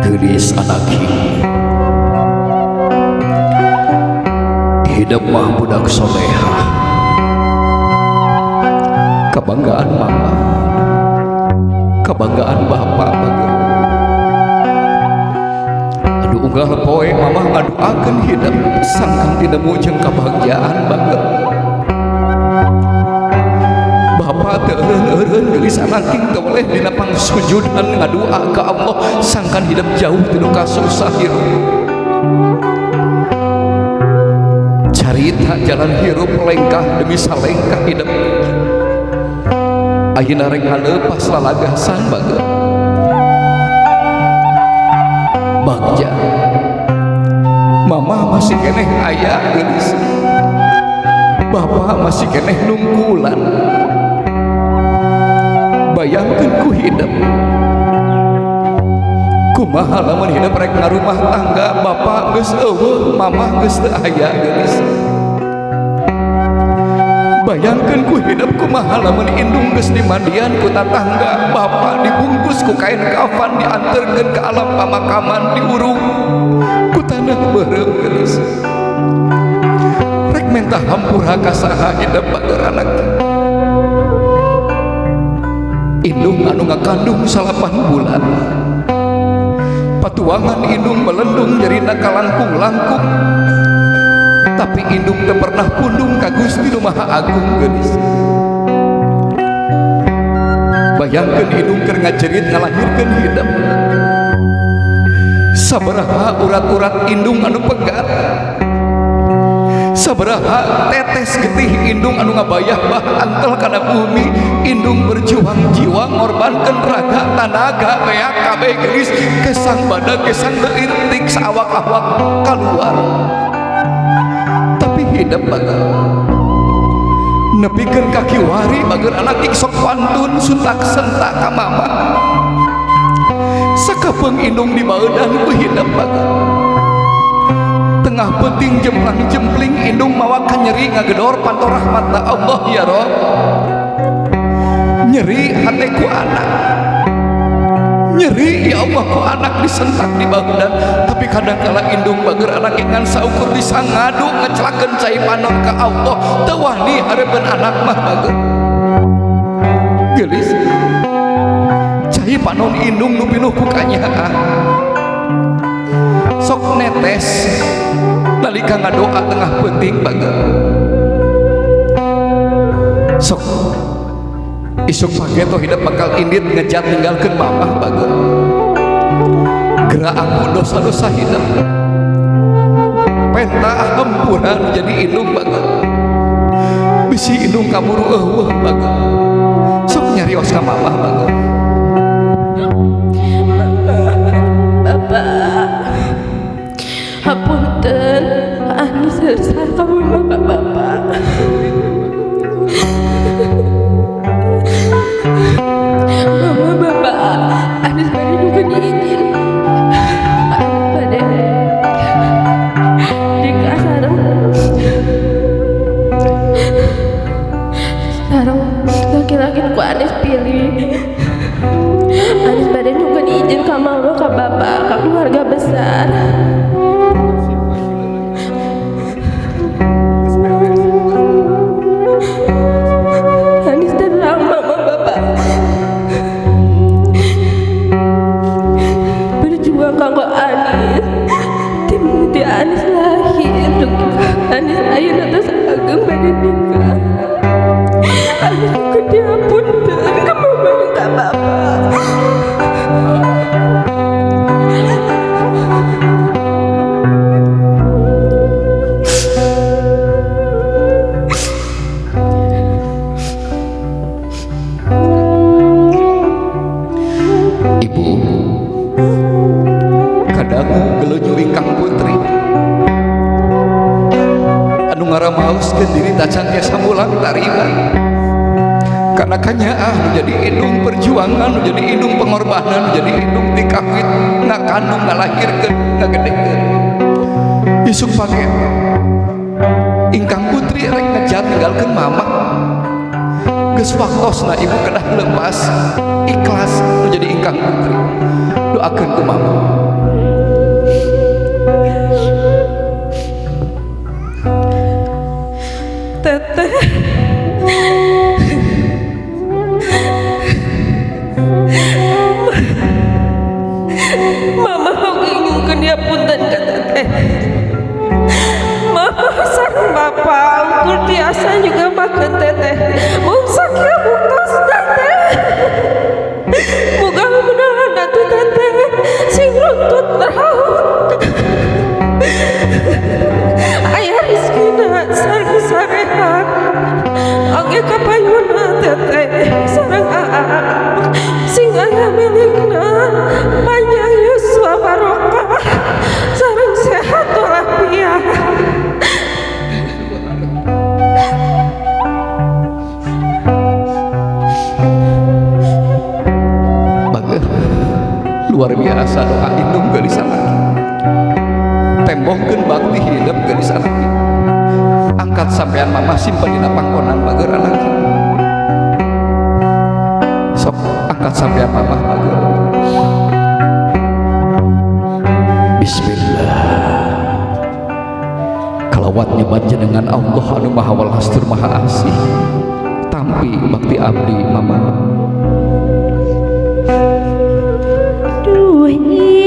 Gelis anaki hidup mah budak soleha, kebanggaan mama, kebanggaan bapak bager. Aduh unggah poe mama ngaduakeun hidup sangkan tinemu jeung kebahagiaan bager. Bapak teu eureun geulis anangking teu boleh dina pangsujudan ngadua ka Allah sangkan hidup jauh tinu kasusah hirup. Carita jalan hirup lengkah demi salengkah hidup. Ayeuna rek ngaleupas lalagasan bageut. Bagja mama masih keneh aya geulis. Bapak masih keneh nunggulan. Bayangkeun ku hidup kumaha lamun hidup rek ngarumah tangga bapak geus eueuh mama geus teu aya geulis. Bayangkeun ku hidup kumaha lamun indung geus dimandian ku tatangga bapak dibungkus ku kain kafan dianterkeun ke alam pamakaman diurung ku tanah beureum geulis. Rek mentah hampura ka saha hidup bager anak indung anu ngakandung 8 bulan. Patuangan indung melendung nyerina kalangkung-langkung, tapi indung teu pernah pundung ka Gusti Nu Maha Agung geulis. Bayangkeun indung keur ngajerit ngalahirkeun hidup. Sabaraha urat-urat indung anu pegat, sabaraha tetes getih indung anu ngabayah bah antel kana bumi, indung berjuang jiwa ngorbankeun raga tanaga beak kabeh geulis kesang badag kesang leutik saawak-awak kaluar. Tapi hidup bager nepikeun ka kiwari bager anak sok pantun suntak sentak ka mama. Sakapeung indung dibaeudan ku hidup bager. Tengah penting jemplang jempling indung mawa ka nyeri ngagedor panto rahmatna Allah ya Rob. Nyeri hate ku anak, nyeri ya Allah ku anak disentak di bahudan. Tapi kadang kala indung bager anak ingan saukur bisa ngadu ngecelakeun cai panon ka Allah teu wani hareupeun anak mah bager geulis. Cai panon indung nu pinuh ku kanyaan sok netes nalika ngadoa tengah penting bager. Sok isuk pagi tuh hidup bakal indit ngejat tinggalkeun mamah bager. Gerak aku dosa-dosa hidup penta hampuran jadi indung bager. Bisi indung kaburu eueuh bager. Sok nyarios ka mamah bager. Bapak, hapunten, anu selesai kamu bapak bapak. Mama bapak, Anis bade nukeun izin. Anis bade nikah sareng laki-laki ku Anis pilih. Anis bade nukeun izin ka mama ka bapak ka keluarga besar. Anis terang mama bapak berjuang kanggo Anis. Tim di Anis lahir Anis ayeuna tos ageng bade nikah. Anis nukeun diapunten ka mama ka bapak. Ibu kadagu geluju ingkang putri anu ngaramaoskeun diri tacan tiasa mulang tarima karena kanya jadi indung perjuangan, jadi indung pengorbanan, jadi indung tikawit ngakandung ngalahirkeun ngagedekeun. Isuk page ingkang putri rek ngejat ninggalkeun mama geus waktosna ibu kedah lepas ikhlas nu jadi ingkang putri. Doakeun ku mama. Teteh mama ngingkeun diapunten ka teteh. Mama sareng bapak ukur tiasa juga makan teteh. Mun sakieu buktos luar biasa doa indung gelis lagi tembongkeun bakti hidup gelis lagi angkat sampean mama simpen dina pangkonan bager anak sok angkat sampean mama bager bismillah kalawat nyebat jenengan Allah anu maha walhastur maha asih tampi bakti abdi mama duh indung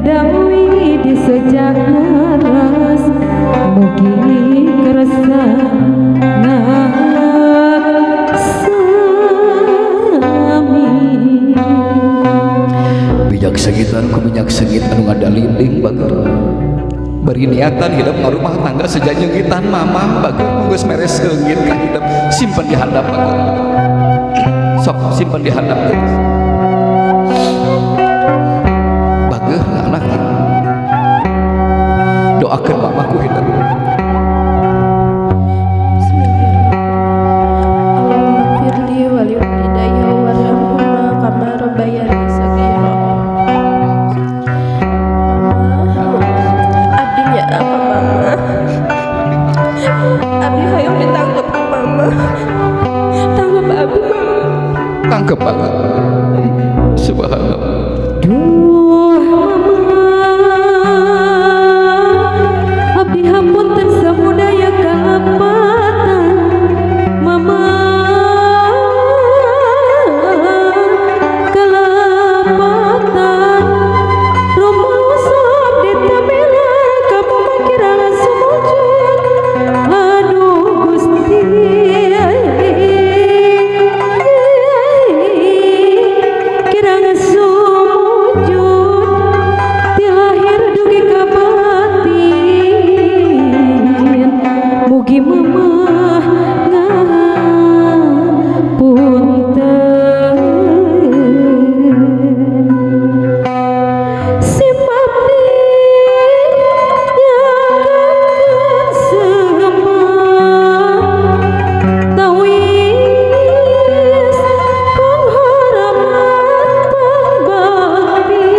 Dawi di sejaras mugi kerasa sami bijak segitan ku minyak segit anu ngadalinding bager beri niatan hidup ngarumah tangga sejajengitan mama bager geus mere seungit ka hidup simpen di handap bager sok simpen di handap geus anak doakan mamaku hidup Allahumma firli wali walidayya warhamhuma kama rabbayani shaghira. Abdinya apa mama? Abdi hayang ditangkap ke mama. Tangkap abdi mama. tangkep banget subhanallah Hapunten samudaya kalapatan mama kalapatan rumusuk ditamela kamu makirana sumujud aduh Gusti kirana sumujud tilahir dugi kabatin mugi mamah ngapunten simpati nyagakeun seumah tawis penghormatan bakti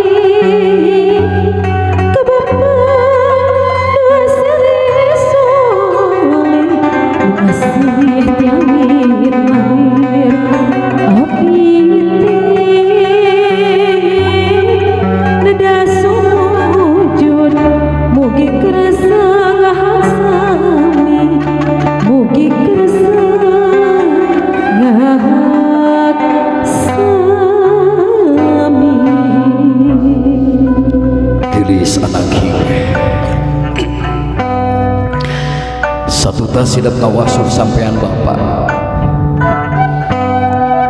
ka bapa masih tiangin lahir nada sujud mugi kerasa ngahasami mugi kerasa ngahasami gelis anak satu tas hidup ngawasuh sampean bapak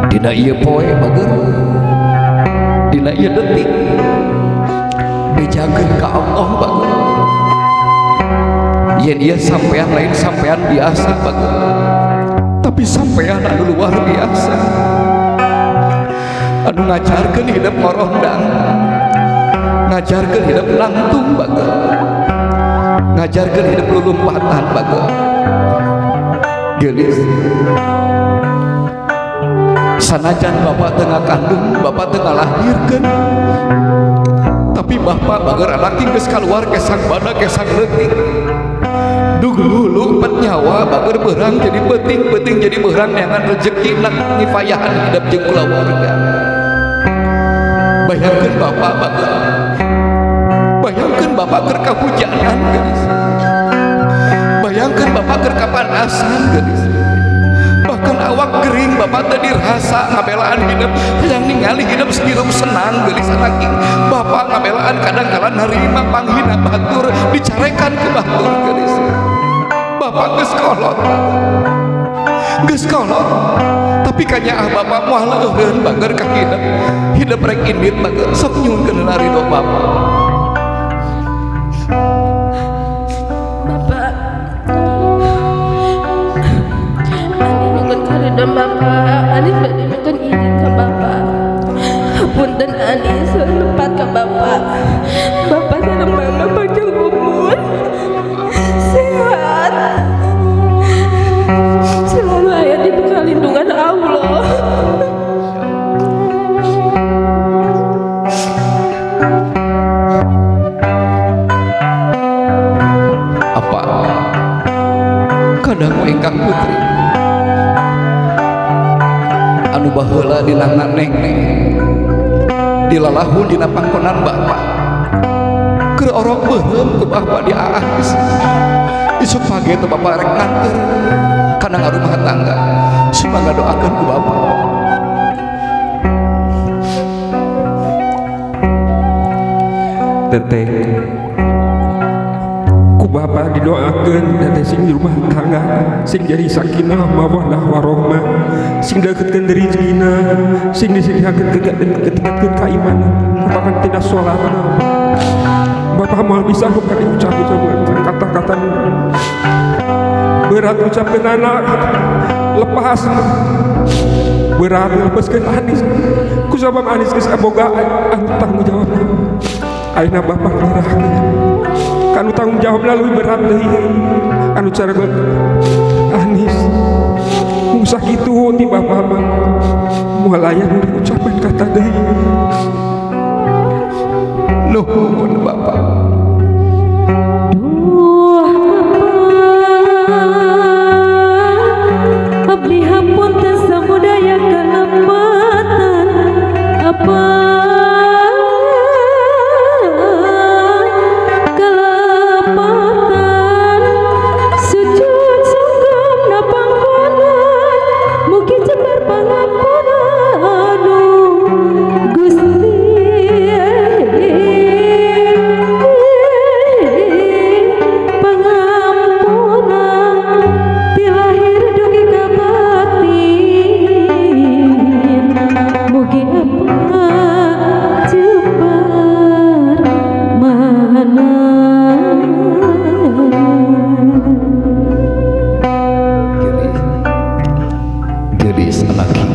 dina ieu poe bager dina ieu detik bejakeun ka Allah bager yen ieu sampean lain sampean biasa bager tapi sampean anu luar biasa anu ngajarkeun hidup ngorondang ngajarkeun hidup langtung bager ngajarkeun hidup lulumpatan bager gelis sanajan bapak tengah kandung bapak tengah lahirkeun tapi bapak bager anak geus kaluar kesang bana kesang leutik dulu pet nyawa bager beurang jadi penting jadi beurang neangan rezeki nak ngifayahan hidup jeung keluarga bayangkeun bapak bager bayangkeun bapak keur kahujanan geus bayangkeun bapak keur kapanasan geus bahkan awak gering bapak tadi rasa ngabelaan hidup yang ningali hidup segirum senang gelis anaki bapak ngabelaan kadang-kadang narima panghina batur dicarekan ke batur gelis bapak geus kolot tapi kanya bapak moal eureun bager ka hidup rek indit bager sok nyuhunkeun ridho bapak sareng Bapak Anis badhe nyuwun izin ke Bapak. Punten Anis nepat ke Bapak. Bapak sareng Mama panjang umur, sehat, selalu aya di lindungan Allah. Apa kadang ingkang putri anu baheula dina neng dilalahun dina pangkonan Bapak keur orok beureum ke Bapak di Aais isuk pagi teh Bapak rek nganter kana ngarumah tangga sumangga doakeun ku Bapak. Teteh ku Bapak didoakeun teteh sing di rumah tangga sing jadi sakinah mawaddah warohmah sing deketkeun rezekina sing disediakeun ketingkatkeun keimanan merupakan tidak salatna. Bapak moal bisa bukan diucap-ucapkeun kata-kata berat ucapkeun anak lepas berat lepaskeun Anis ku sabab Anis geus boga anu tanggung jawab. Ayeuna Bapak nyerahkeun kanu tanggung jawabna leuwih berat deui anu cara Anis musa kitu ti Bapak mah moal aya nu diucapkeun kata deui. Nuhun Bapak. Abdi hapunten samudaya kalepatan apa kalepatan sujud sungkem na pangkonan mugi jembar pangampunan Gusti pangampunan ti lahir dugi ka batin mugi apa jembar mana Gelis anaki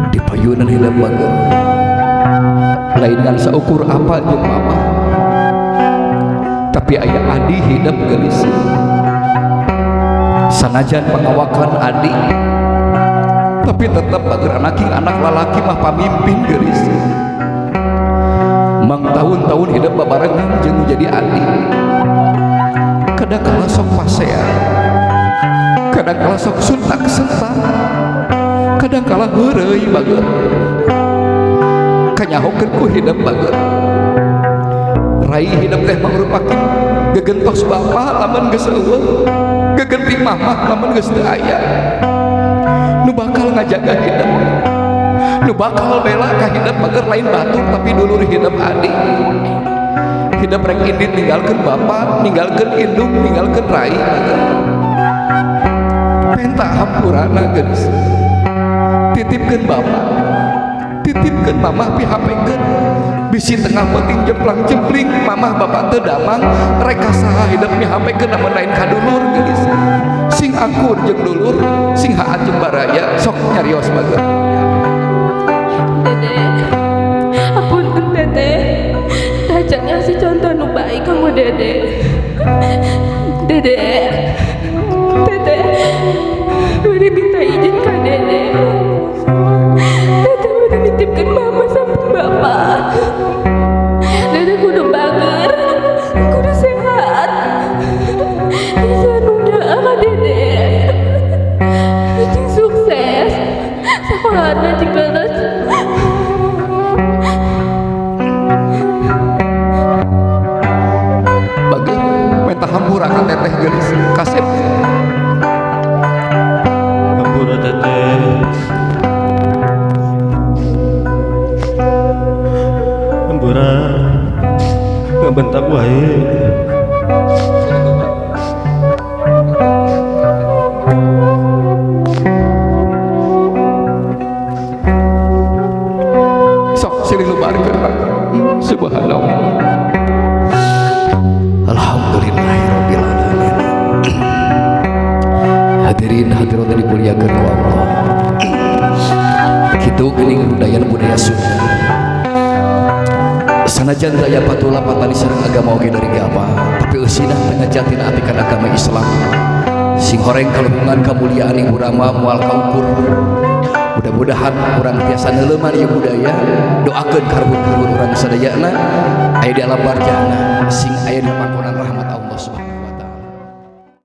di payunan hidup bager lain dengan seukur apa jeung mama tapi aya adi hidup gelis sanajan pengawakan adi tapi tetap bager anak lalaki mah pamimpin gelis mang tahun-tahun hidup babarengan jeung jadi adi kadang-kala sok pasea kadang-kala sok suntak-sentak kadang-kala heureuy bager kanyahokeun ku hidup bager rai hidup teh mangrupakeun gegentos Bapa lamun geus eueuh gegenti Mama lamun geus teu aya nu bakal ngajaga hidup nu bakal bela ka hidup bager lain batur tapi dulur hidup adi hidup rek indit ninggalkeun Bapa ninggalkeun indung ninggalkeun rai penta hampurana geus titipkeun Bapa titipkeun Mama pihapekeun bisi tengah penting jemplang-jempling Mama Bapa teu damang rek saha hidup mihapekeun namun lain ka dulur geus sing akur jeung dulur sing haat jeung baraya sok nyarios bager. Dede apunten Teteh tajak ngasih contoh nu baik kamu Dede. Dede Teteh udah minta izin ka Dede. Teteh udah nitipkan Mama sama Bapak. Dede kudu bager, kudu sehat. Bisa nunda ka Dede. Jeung sukses sakolana jeung leres. Bager menta hampura ka teteh geulis kasep hampura teteh hampura ngabentak wae sok silih lubarkeun bager subhanallah. Alhamdulillahirabbil alamin. hadirin hadirat yang dimuliakan ku Allah. Kitu geuning budaya Sunda. Sanajan daya patulah patali sareng agama oge dari gama, tapi eusinah tengah jatina atikan agama Islam. Sing horeng kalungan kamuliaan ibu rama moal kaukur. Mudah-mudahan orang biasa neleuman ieu budaya, doakeun karbun-karbun urang sadayana aya di alam barjana sing aya di panggonan rahmat